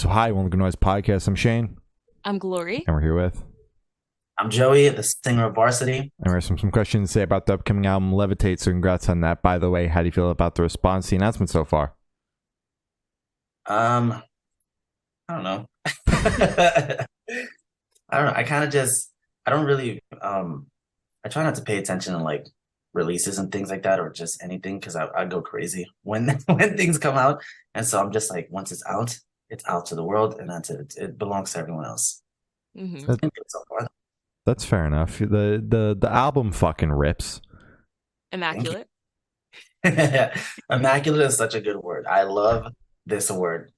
So hi, One Good Noise Podcast. I'm Shane. I'm Glory. And we're here with... I'm Joey, the singer of VRSTY. And we have some questions to say about the upcoming album, Levitate. So congrats on that. By the way, how do you feel about the response to the announcement so far? I don't know. I don't know. I don't really, I try not to pay attention to like releases and things like that or just anything because I go crazy when when things come out. And so I'm just like, once it's out to the world and that's it. It belongs to everyone else. Mm-hmm. So far. That's fair enough. The album fucking rips. Immaculate. Immaculate is such a good word. I love this word.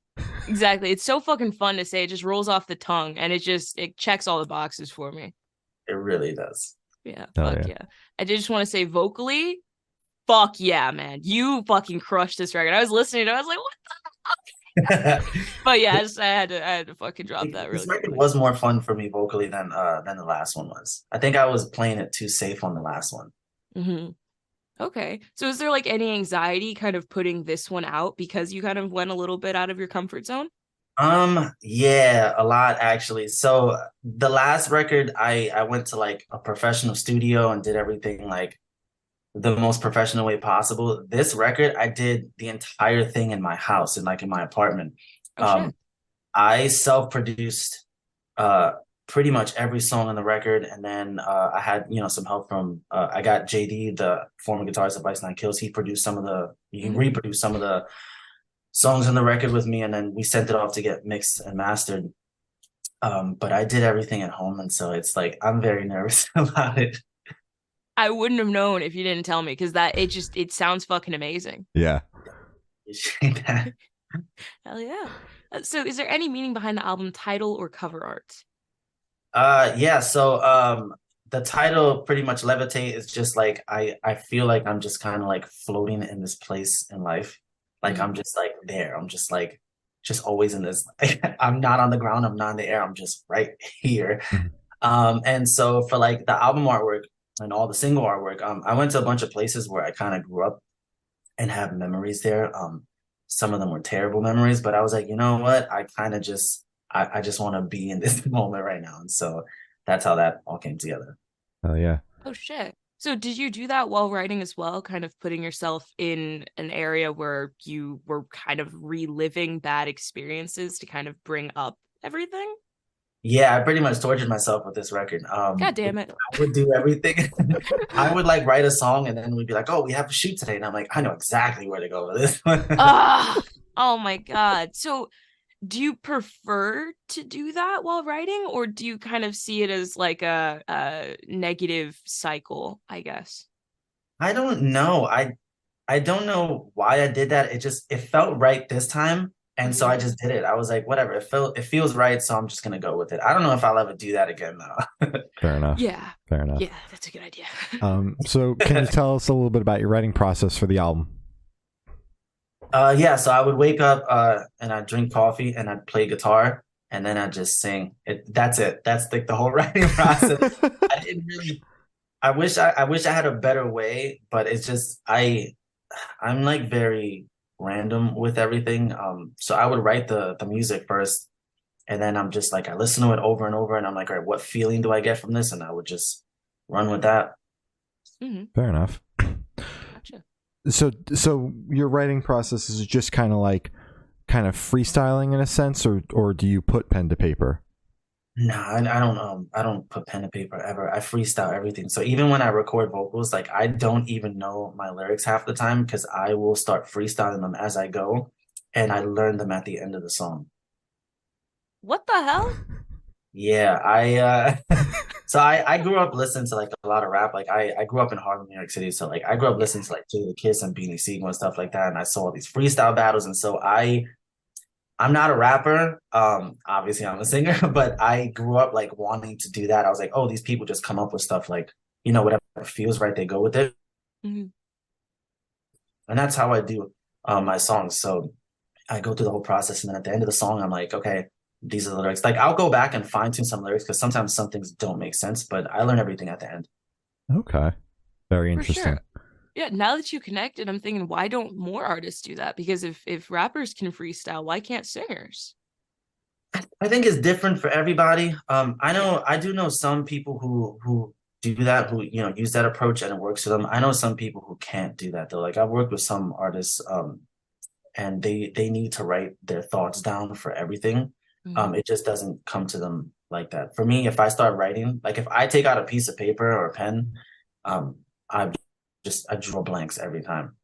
Exactly. It's so fucking fun to say. It just rolls off the tongue and it checks all the boxes for me. It really does. Yeah. Hell Fuck yeah. yeah. I did just want to say vocally, fuck yeah, man. You fucking crushed this record. I was listening to it. I was like, what the fuck? But yeah, I had to fucking drop that really This record quickly. was more fun for me vocally than the last one was. I think I was playing it too safe on the last one. Mm-hmm. Okay. So is there like any anxiety kind of putting this one out because you kind of went a little bit out of your comfort zone? Yeah, a lot actually. So the last record, I went to like a professional studio and did everything like the most professional way possible. This record, I did the entire thing in my house and like in my apartment. Oh shit. I self-produced pretty much every song on the record, and then I had some help from I got JD, the former guitarist of Vice Nine Kills. He reproduced some of the songs on the record with me, and then we sent it off to get mixed and mastered. But I did everything at home, and so it's like I'm very nervous about it. I wouldn't have known if you didn't tell me because it sounds fucking amazing. Yeah. Appreciate that. Hell yeah. So is there any meaning behind the album title or cover art? Yeah, so the title pretty much Levitate is just like I feel like I'm just kind of like floating in this place in life. Like I'm just like there. I'm just like just always in this I'm not on the ground, I'm not in the air, I'm just right here. And so for like the album artwork and all the single artwork, I went to a bunch of places where I kind of grew up and have memories there. Some of them were terrible memories, but I was like, you know what? I just want to be in this moment right now. And so that's how that all came together. Hell yeah. Oh shit. So did you do that while writing as well, kind of putting yourself in an area where you were kind of reliving bad experiences to kind of bring up everything? Yeah, I pretty much tortured myself with this record. God damn it. I would do everything. I would like write a song and then we'd be like, oh, we have a shoot today. And I'm like, I know exactly where to go with this one. Ah, oh my God. So do you prefer to do that while writing, or do you kind of see it as like a negative cycle, I guess? I don't know. I don't know why I did that. It felt right this time. And so I just did it. I was like, whatever, it feels right, so I'm just gonna go with it. I don't know if I'll ever do that again though. Fair enough. Yeah. Fair enough. Yeah, that's a good idea. So can you tell us a little bit about your writing process for the album? Yeah, so I would wake up and I'd drink coffee and I'd play guitar and then I'd just sing. That's it. That's like the whole writing process. I didn't really I wish I had a better way, but it's just I'm like very random with everything. So I would write the music first and then I'm just like I listen to it over and over and I'm like, all right, what feeling do I get from this? And I would just run with that. Mm-hmm. Fair enough. Gotcha. So your writing process is just kind of freestyling in a sense, or do you put pen to paper? No, I don't put pen to paper ever. I freestyle everything. So even when I record vocals, like I don't even know my lyrics half the time because I will start freestyling them as I go and I learn them at the end of the song. What the hell? Yeah, so I grew up listening to like a lot of rap. Like I grew up in Harlem, New York City. So like I grew up listening to like Jada Kiss and Beanie Sigel and stuff like that. And I saw all these freestyle battles. And so I'm not a rapper. Obviously I'm a singer, but I grew up like wanting to do that. I was like, oh, these people just come up with stuff like, whatever feels right, they go with it. Mm-hmm. And that's how I do my songs. So I go through the whole process, and then at the end of the song, I'm like, okay, these are the lyrics. Like I'll go back and fine tune some lyrics because sometimes some things don't make sense, but I learn everything at the end. Okay. Very For interesting. sure. Yeah, now that you connected, I'm thinking, why don't more artists do that? Because if rappers can freestyle, why can't singers? I think it's different for everybody. I do know some people who do that, who use that approach and it works for them. I know some people who can't do that though. Like I've worked with some artists, and they need to write their thoughts down for everything. Mhm. It just doesn't come to them like that. For me, if I start writing, like if I take out a piece of paper or a pen, um, I I draw blanks every time.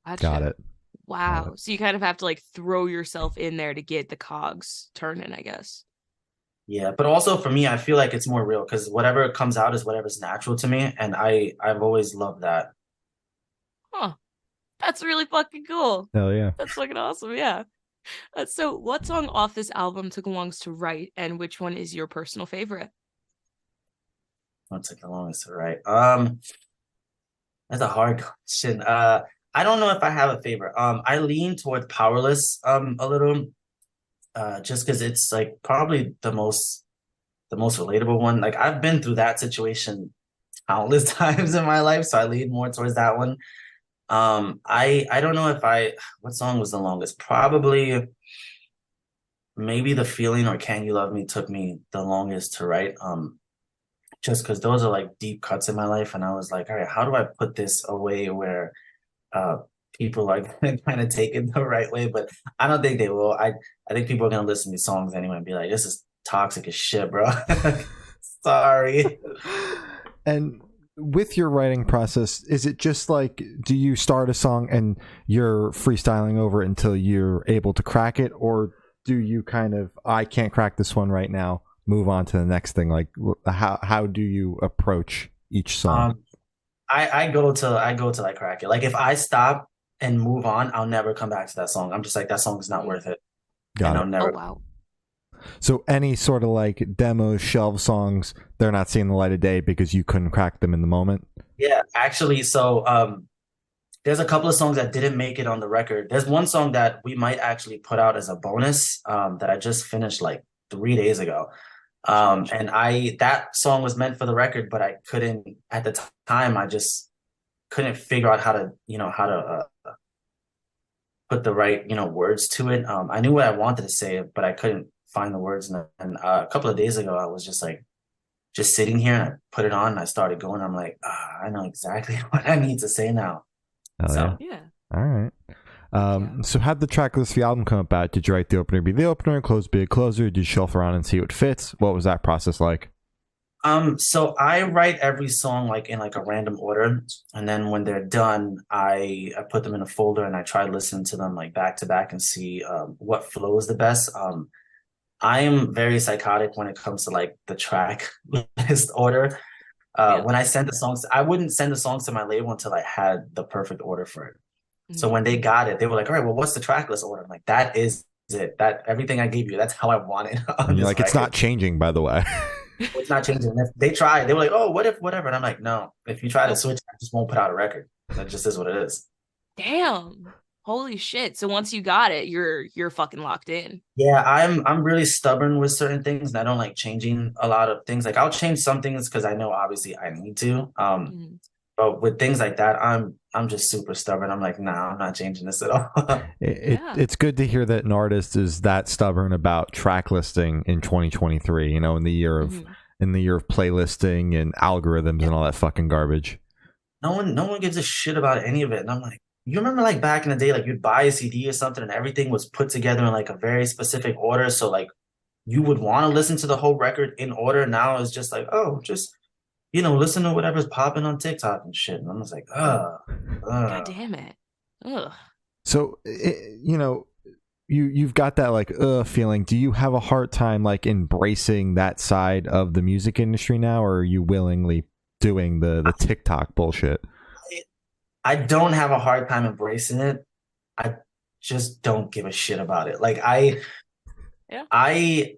Got Gotcha. it. Got it. Wow. So you kind of have to like throw yourself in there to get the cogs turning, I guess. Yeah, but also for me, I feel like it's more real because whatever comes out is whatever's natural to me, and I've always loved that. Huh. That's really fucking cool. Hell yeah. That's fucking awesome. Yeah. So what song off this album took the longest to write, and which one is your personal favorite? What took the longest to write? That's a hard question. I don't know if I have a favorite. I lean towards Powerless a little, just because it's like probably the most relatable one. Like I've been through that situation countless times in my life, so I lean more towards that one. I don't know if I what song was the longest? Probably maybe The Feeling or Can You Love Me took me the longest to write. Just because those are like deep cuts in my life, and I was like, all right, how do I put this away where uh people are gonna kind of take it the right way? But I don't think they will. I think people are gonna listen to these songs anyway and be like, this is toxic as shit, bro. Sorry. And with your writing process, is it just like, do you start a song and you're freestyling over it until you're able to crack it, or do you kind of, I can't crack this one right now, move on to the next thing? Like, how do you approach each song? I go till I crack it. Like if I stop and move on, I'll never come back to that song. I'm just like, that song is not worth it, Got and it. I'll Oh never. wow. So any sort of like demos, shelve songs, they're not seeing the light of day because you couldn't crack them in the moment. Yeah, actually, so there's a couple of songs that didn't make it on the record. There's one song that we might actually put out as a bonus, that I just finished like 3 days ago. And I that song was meant for the record, but I couldn't at the time. I just couldn't figure out how to put the right words to it. I knew what I wanted to say, but I couldn't find the words. And a couple of days ago, I was just like just sitting here, and I put it on and I started going. I'm like, I know exactly what I need to say now. Oh yeah. So Yeah. All right. Yeah. So how'd the track list for the album come about? Did you write the opener be the opener, close be a closer? Did you shelf around and see what fits? What was that process like? so I write every song like in like a random order, and then when they're done, I put them in a folder and I try to listen to them like back to back and see what flows the best. I am very psychotic when it comes to like the track list order. Yeah. When I send the songs, I wouldn't send the songs to my label until I had the perfect order for it. So Mhm. when they got it, they were like, "All right, well, what's the track list order?" I'm like, "That is it. That everything I gave you, that's how I want it on And you're this like, it's record. not changing, by the way. It's not changing." If they tried, they were like, "Oh, what if whatever?" And I'm like, "No, if you try to switch, I just won't put out a record. That just is what it is." Damn. Holy shit. So once you got it, you're fucking locked in. Yeah, I'm really stubborn with certain things, and I don't like changing a lot of things. Like I'll change some things because I know obviously I need to. Mhm. But with things like that, I'm just super stubborn. I'm like, nah, I'm not changing this at all. Yeah. It's good to hear that an artist is that stubborn about track listing in 2023. You know, in the year of Mhm. playlisting and algorithms and all that fucking garbage. No one gives a shit about any of it. And I'm like, you remember like back in the day, like you'd buy a CD or something and everything was put together in like a very specific order. So like you would want to listen to the whole record in order. Now it's just like, oh, just listen to whatever's popping on TikTok and shit. And I'm just like, God damn it. Ugh. So you've got that like feeling. Do you have a hard time like embracing that side of the music industry now, or are you willingly doing the TikTok bullshit? I don't have a hard time embracing it. I just don't give a shit about it. Like Yeah. I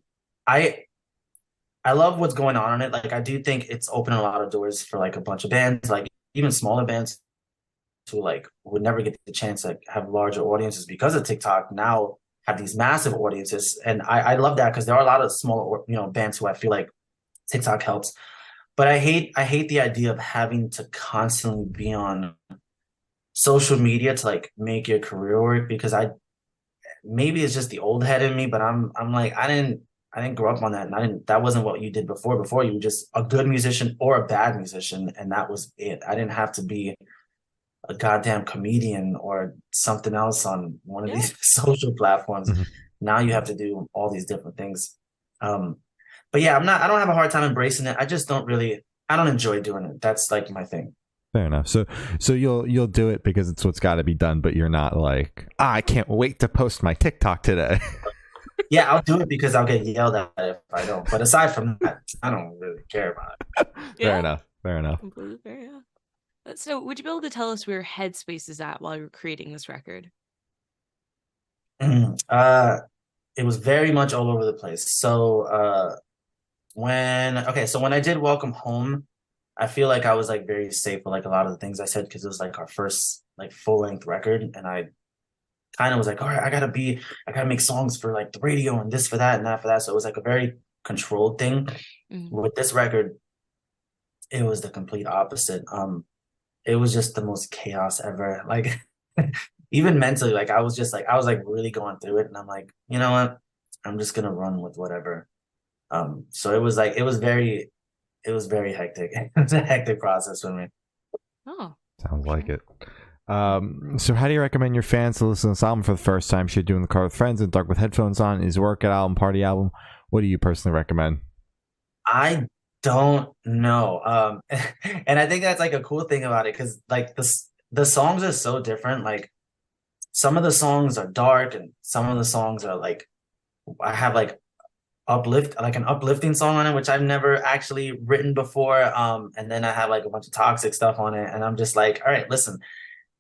I love what's going on in it. Like I do think it's opened a lot of doors for like a bunch of bands, like even smaller bands who like would never get the chance to have larger audiences because of TikTok now have these massive audiences. And I love that because there are a lot of smaller, bands who I feel like TikTok helps. But I hate the idea of having to constantly be on social media to like make your career work because maybe it's just the old head in me, but I'm like, I didn't grow up on that, and that wasn't what you did before. Before, you were just a good musician or a bad musician, and that was it. I didn't have to be a goddamn comedian or something else on one of Yeah. these social platforms. Mhm. Now you have to do all these different things. But yeah, I don't have a hard time embracing it. I don't enjoy doing it. That's like my thing. Fair enough. So you'll do it because it's what's got to be done, but you're not like, I can't wait to post my TikTok today. Yeah, I'll do it because I'll get yelled at if I don't. But aside from that, I don't really care about it. Fair enough. Fair enough. Completely fair, yeah. So, would you be able to tell us where Headspace is at while you were creating this record? It was very much all over the place. So when I did Welcome Home, I feel like I was like very safe with like a lot of the things I said because it was like our first like full length record, and I kind of was like, all right, I gotta make songs for like the radio and this for that and that for that. So it was like a very controlled thing. With this record, it was the complete opposite. It was just the most chaos ever. Like even mentally, like I was really going through it, and I'm like, you know what? I'm just gonna run with whatever. So it was very hectic. It was a hectic process for me. Oh, Sounds like it. So how do you recommend your fans to listen to this album for the first time? Should do in the car with friends, in the dark with headphones on? Is workout album, party album? What do you personally recommend? I don't know. And I think that's like a cool thing about it because like the songs are so different. Like some of the songs are dark and some of the songs are like I have like an uplifting song on it, which I've never actually written before. And then I have like a bunch of toxic stuff on it, and I'm just like, all right, listen.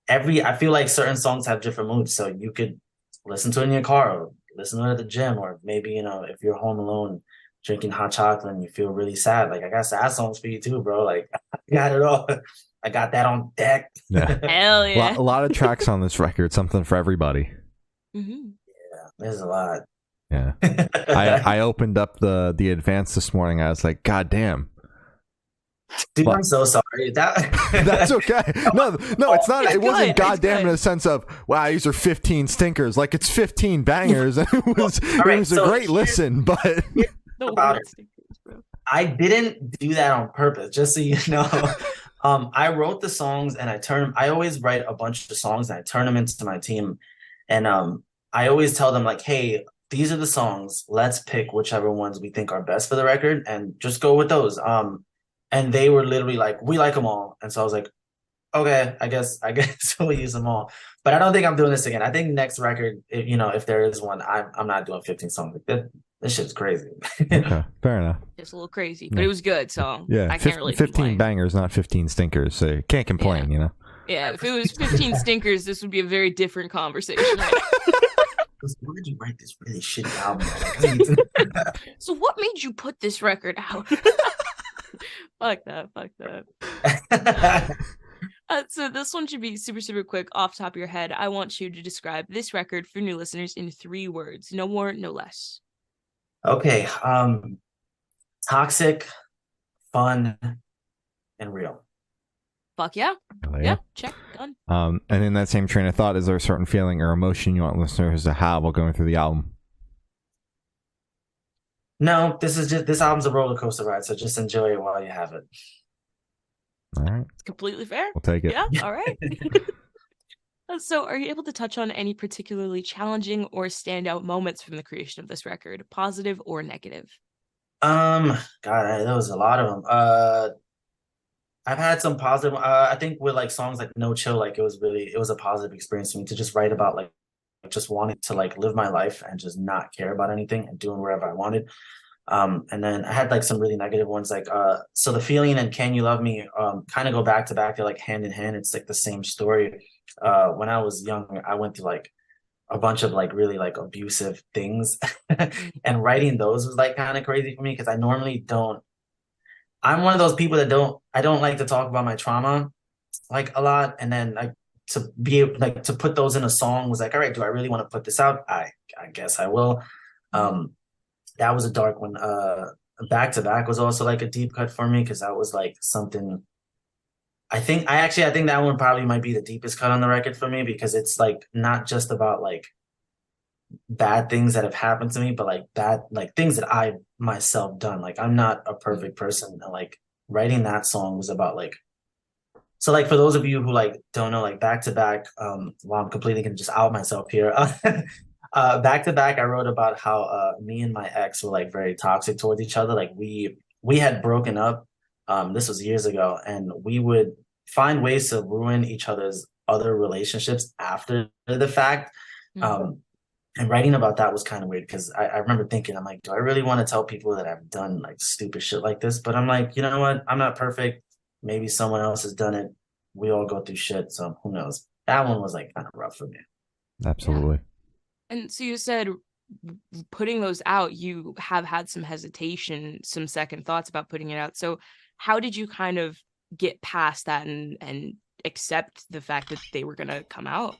I feel like certain songs have different moods, so you could listen to it in your car or listen to it at the gym, or maybe, if you're home alone drinking hot chocolate and you feel really sad, like I got sad songs for you too, bro. Like I got it all. I got that on deck. Yeah. hell yeah. A lot of tracks on this record, something for everybody. Mm-hmm. Yeah, there's a lot. Yeah. I opened up the advance this morning. I was like, God damn. Dude, Well, I'm so sorry. That's okay. No, it's not. It's It wasn't good, it's goddamn in good. the sense of, wow, these are 15 stinkers. Like it's 15 bangers. And it was right, a so great listen, but No About weird it. stickers, bro. I didn't do that on purpose, just so you know. I wrote the songs and I always write a bunch of songs and I turn them into my team. And I always tell them like, hey, these are the songs. Let's pick whichever ones we think are best for the record and just go with those. And they were literally like, we like them all. And so I was like, okay, I guess we'll use them all. But I don't think I'm doing this again. I think next record, if there is one, I'm not doing 15 songs. This shit's crazy. okay, fair enough. It's a little crazy, but it was good, so Yeah, I can't really 15 complain. bangers, not 15 stinkers. So you can't complain, Yeah, if it was 15 stinkers, this would be a very different conversation. Right? Why did you write this really shitty album? So what made you put this record out? Fuck that. So this one should be super, super quick off the top of your head. I want you to describe this record for new listeners in 3 words. No more, no less. Okay. Toxic, fun, and real. Fuck yeah. Yeah, check, done. And in that same train of thought, is there a certain feeling or emotion you want listeners to have while going through the album? No, this album's a roller coaster ride, so just enjoy it while you have it. All right, It's completely fair. we'll take it. Yeah, all right. So are you able to touch on any particularly challenging or standout moments from the creation of this record, positive or negative? God, there was a lot of them. I've had some positive. I think with like songs like No Chill, like it was a positive experience for me to just write about like just wanting to like live my life and just not care about anything and doing wherever I wanted. And then I had like some really negative ones, like So The Feeling and Can You Love Me kind of go back to back. They're like hand in hand. It's like the same story. When I was young, I went through like a bunch of like really like abusive things, and writing those was like kind of crazy for me because I normally don't. I'm one of those people that I don't like to talk about my trauma like a lot, and then like to be able like to put those in a song was like, all right, do I really want to put this out? I guess I will. That was a dark one. Back to Back was also like a deep cut for me because that was like something. I think that one probably might be the deepest cut on the record for me because it's like not just about like bad things that have happened to me, but like bad like things that I myself done. Like I'm not a perfect person. And like writing that song was about like so like for those of you who like don't know, like back to back, well I'm completely gonna just out myself here. Back to back I wrote about how me and my ex were like very toxic towards each other. Like we had broken up. This was years ago, and we would find ways to ruin each other's other relationships after the fact. Mhm. And writing about that was kind of weird because I remember thinking, I'm like, do I really want to tell people that I've done like stupid shit like this? But I'm like, you know what? I'm not perfect. Maybe someone else has done it. We all go through shit, so who knows? That one was like kind of rough for me. Absolutely. And so you said putting those out, you have had some hesitation, some second thoughts about putting it out. So how did you kind of get past that and accept the fact that they were going to come out?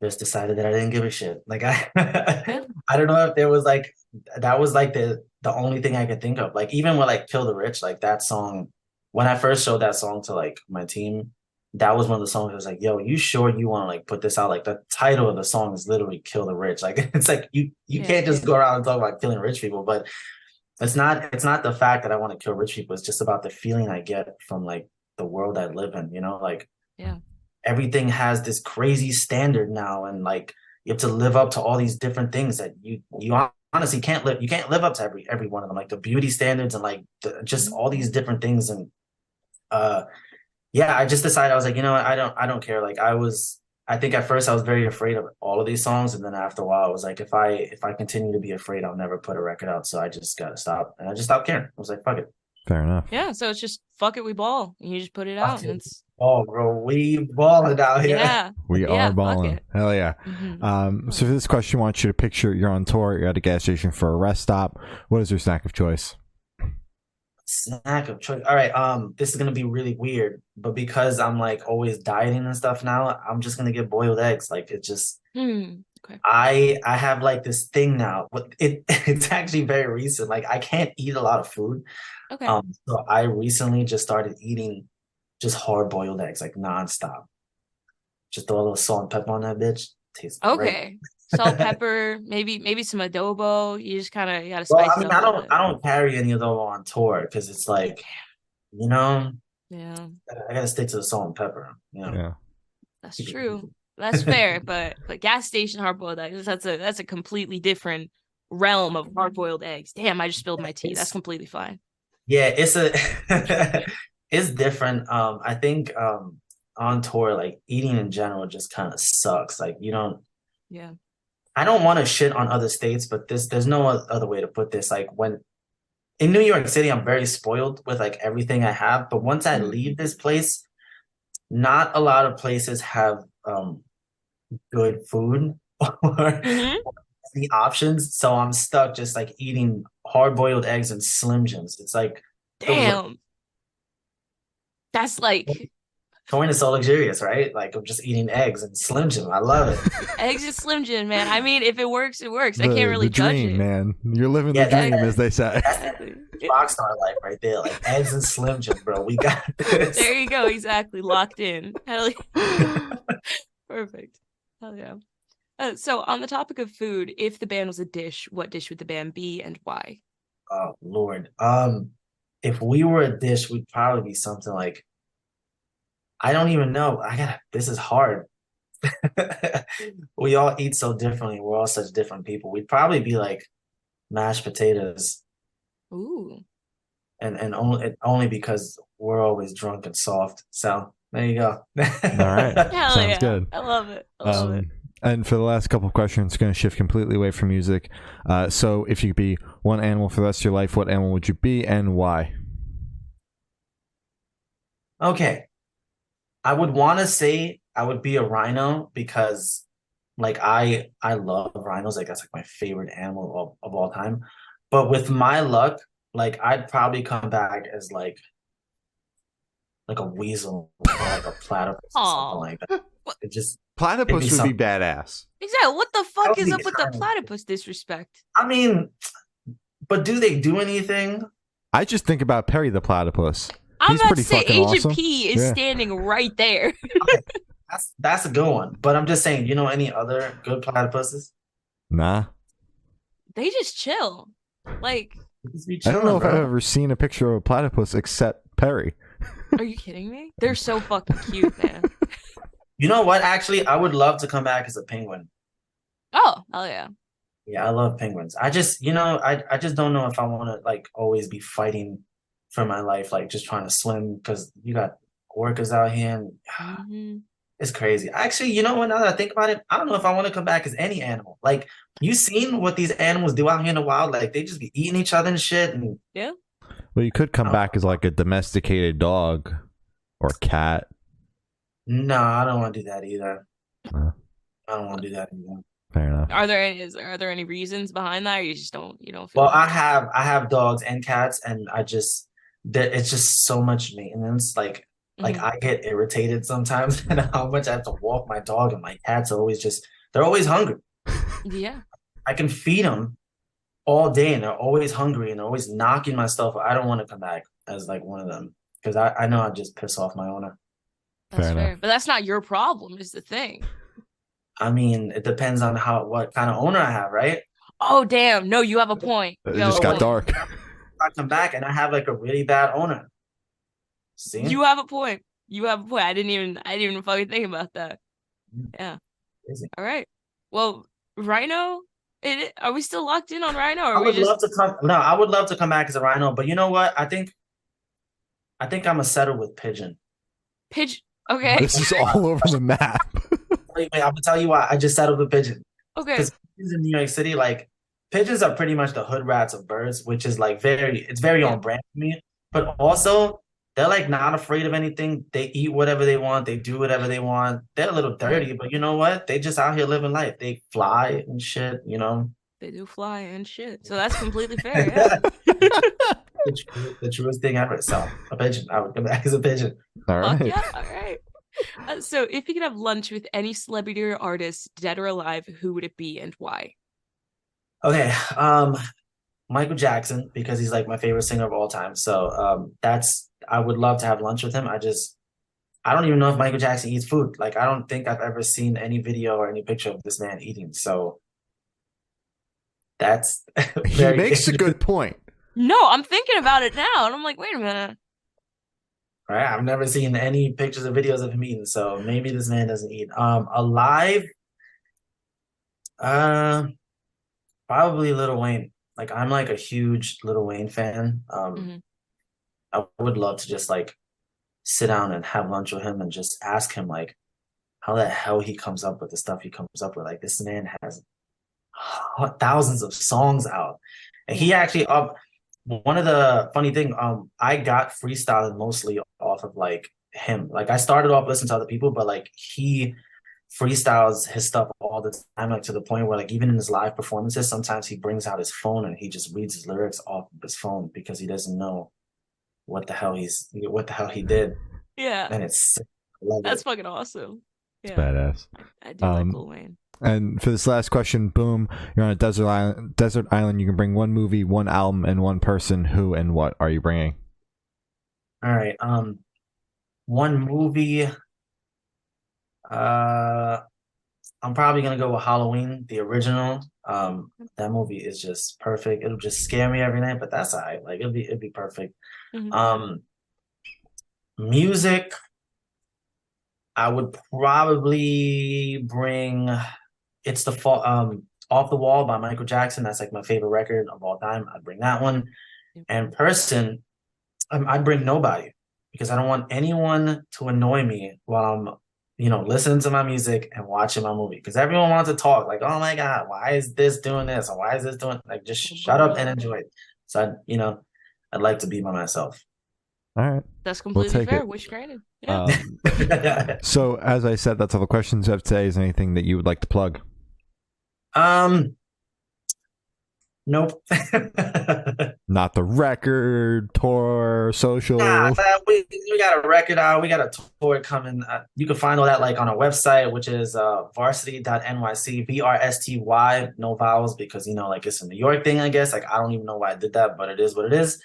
Just decided that I didn't give a shit. Like I, Yeah. I don't know if there was like that was like the only thing I could think of. Like even with like Kill the Rich, like that song, when I first showed that song to like my team, that was one of the songs that was like, yo, you sure you want to like put this out? Like the title of the song is literally Kill the Rich. Like it's like you Yeah. can't just go around and talk about killing rich people, but it's not the fact that I want to kill rich people. It's just about the feeling I get from like the world I live in, you know, like Yeah. everything has this crazy standard now, and like you have to live up to all these different things that you honestly can't live up to every one of them, like the beauty standards and like just all these different things. And uh yeah, I just decided, I was like, you know what, I don't care. Like I think at first I was very afraid of all of these songs, and then after a while I was like, if I continue to be afraid, I'll never put a record out. So I just gotta stop, and I just stopped caring. I was like, fuck it. Fair enough. Yeah. So it's just fuck it, we ball. And you just put it out. And it's Oh, bro, we balling out here. yeah. We Yeah, are fuck balling. it. Hell yeah. Mhm. So for this question, I want you to picture you're on tour, you're at a gas station for a rest stop. What is your snack of choice? Snack of choice. All right. This is gonna be really weird, but because I'm like always dieting and stuff now, I'm just gonna get boiled eggs. Like it just Okay. I have like this thing now. But it's actually very recent. Like I can't eat a lot of food. Okay. So I recently just started eating just hard boiled eggs, like nonstop. Just throw a little salt and pepper on that bitch. Tastes great. Okay. Salt, pepper, maybe some adobo. You just kind of you gotta Well, spice I it mean, up a little bit. I don't carry any of those on tour because it's like, you know, Yeah, I gotta stick to the salt and pepper. You know. Yeah. that's true. That's fair. But gas station hard boiled eggs, that's a completely different realm of hard boiled eggs. Damn, I just spilled my tea. That's completely fine. Yeah, it's different. I think on tour, like eating in general just kind of sucks. Like you don't Yeah. I don't want to shit on other states, but there's no other way to put this. Like when in New York City, I'm very spoiled with like everything I have. But once I leave this place, not a lot of places have good food or the options. So I'm stuck just like eating hard boiled eggs and Slim Jims. It's like Damn. That's like Torn is so luxurious, right? Like I'm just eating eggs and Slim Jim. I love it. eggs and Slim Jim, man. I mean, if it works, it works. I can't really the judge dream, it. man. You're living Yeah, the dream, as they say. Exactly. Rockstar life right there. Like eggs and Slim Jim, bro. We got this. There you go. Exactly. Locked in. Hell yeah. Perfect. Hell yeah. So on the topic of food, if the band was a dish, what dish would the band be and why? Oh Lord. If we were a dish, we'd probably be something like I don't even know. This is hard. We all eat so differently. We're all such different people. We'd probably be like mashed potatoes, Ooh. and only because we're always drunk and soft. So there you go. All right. Hell Sounds yeah. good. I love it. I love it. And for the last couple of questions, going to shift completely away from music. So if you could be one animal for the rest of your life, what animal would you be and why? Okay. I would want to say I would be a rhino because like I love rhinos. Like that's like my favorite animal of all time. But with my luck, like I'd probably come back as like a weasel or like a platypus or something like that. It just Platypus It'd be would be badass. Exactly. What the fuck would is be up with the kind of- platypus disrespect? I mean, but do they do anything? I just think about Perry the platypus. I'm He's about to pretty say fucking Agent awesome. P is Yeah. standing right there. That's a good one. But I'm just saying, you know any other good platypuses? Nah. They just chill. Like, I don't know if I've ever seen a picture of a platypus except Perry. are you kidding me? They're so fucking cute, man. You know what? Actually, I would love to come back as a penguin. Oh, hell yeah. Yeah, I love penguins. I just, I just don't know if I want to like always be fighting for my life, like just trying to swim because you got orcas out here and Mhm. it's crazy. Actually, you know what? Now that I think about it, I don't know if I want to come back as any animal. Like, you seen what these animals do out here in the wild? Like, they just be eating each other and shit. And Yeah. Well, you could come back as like a domesticated dog or cat. no, I don't want to do that either. Uh, I don't want to do that either. Fair enough. Are there any reasons behind that, or you don't feel Well, like I have dogs and cats, and it's just so much maintenance. Like Mhm. I get irritated sometimes and how much I have to walk my dog, and my cats are always they're always hungry. Yeah. I can feed them all day, and they're always hungry, and they're always knocking my stuff. I don't want to come back as like one of them because I know I just piss off my owner. That's Fair fair. enough. But that's not your problem, is the thing. I mean, it depends on what kind of owner I have, right? Oh damn. No, you have a point. It You have just a got point. dark. I come back and I have like a really bad owner. See? You have a point. You have a point. I didn't even fucking think about that. Yeah. Crazy. All right. Well, Rhino, are we still locked in on Rhino, or I are we would just love to come. No, I would love to come back as a rhino, but you know what? I think I'm gonna settle with pigeon. Pigeon? Okay. This is all over the map. Wait, I'm gonna tell you why. I just settled with pigeon Okay. because pigeons in New York City, like pigeons are pretty much the hood rats of birds, which is like it's very Yeah. on brand for me. But also, they're like not afraid of anything. They eat whatever they want. They do whatever they want. They're a little dirty, but you know what? They just out here living life. They fly and shit. They do fly and shit. So that's completely fair. Yeah. The truest thing ever. So a pigeon. I would come back as a pigeon. All Fuck right. yeah. All right. So if you could have lunch with any celebrity or artist, dead or alive, who would it be and why? Okay, Michael Jackson because he's like my favorite singer of all time. So I would love to have lunch with him. I don't even know if Michael Jackson eats food. Like I don't think I've ever seen any video or any picture of this man eating. So that's He makes a good point. No, I'm thinking about it now, and I'm like, wait a minute. right. I've never seen any pictures or videos of him eating. So maybe this man doesn't eat. Alive, probably Lil Wayne. Like I'm like a huge Lil Wayne fan. Mhm. I would love to just like sit down and have lunch with him and just ask him like how the hell he comes up with the stuff he comes up with. Like this man has thousands of songs out, and he actually one of the funny thing I got freestyling mostly off of like him. Like I started off listening to other people, but like he freestyles his stuff all the time, like to the point where like even in his live performances, sometimes he brings out his phone and he just reads his lyrics off of his phone because he doesn't know what the hell he did. Yeah. And it's sick. I love That's it. fucking awesome. It's Yeah. badass. I do like Lil Wayne. And for this last question, boom, you're on a desert island. You can bring one movie, one album, and one person. Who and what are you bringing? All right. One movie. I'm probably gonna go with Halloween, the original. That movie is just perfect. It'll just scare me every night, but that's all right. Like it'll be perfect. Mhm. Music. I would probably bring It's the Fall Off the Wall by Michael Jackson. That's like my favorite record of all time. I'd bring that one. And person, I'd bring nobody because I don't want anyone to annoy me while I'm, listening to my music and watching my movie. Because everyone wants to talk, like, oh my God, why is this doing this? Or why is this doing like just shut up and enjoy it. So I'd like to be by myself. All right. That's completely take fair. it. Wish granted. Yeah. So, as I said, that's all the questions I have today. Is there anything that you would like to plug? Nope. Not the record, tour, social. Nah, we got a record out. We got a tour coming. You can find all that like on our website, which is VRSTY.NYC, VRSTY, no vowels because like it's a New York thing, I guess. Like I don't even know why I did that, but it is what it is.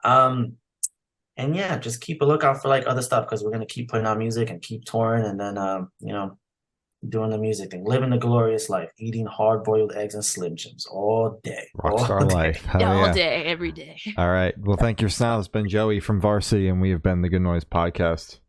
And yeah, just keep a lookout for like other stuff because we're gonna keep putting out music and keep touring, and then doing the music thing, living the glorious life, eating hard-boiled eggs and Slim Jims all day. Rockstar life. Hell all yeah. day, every day. All right. Well, thank you, Snell. It's been Joey from VRSTY, and we have been the Good Noise Podcast.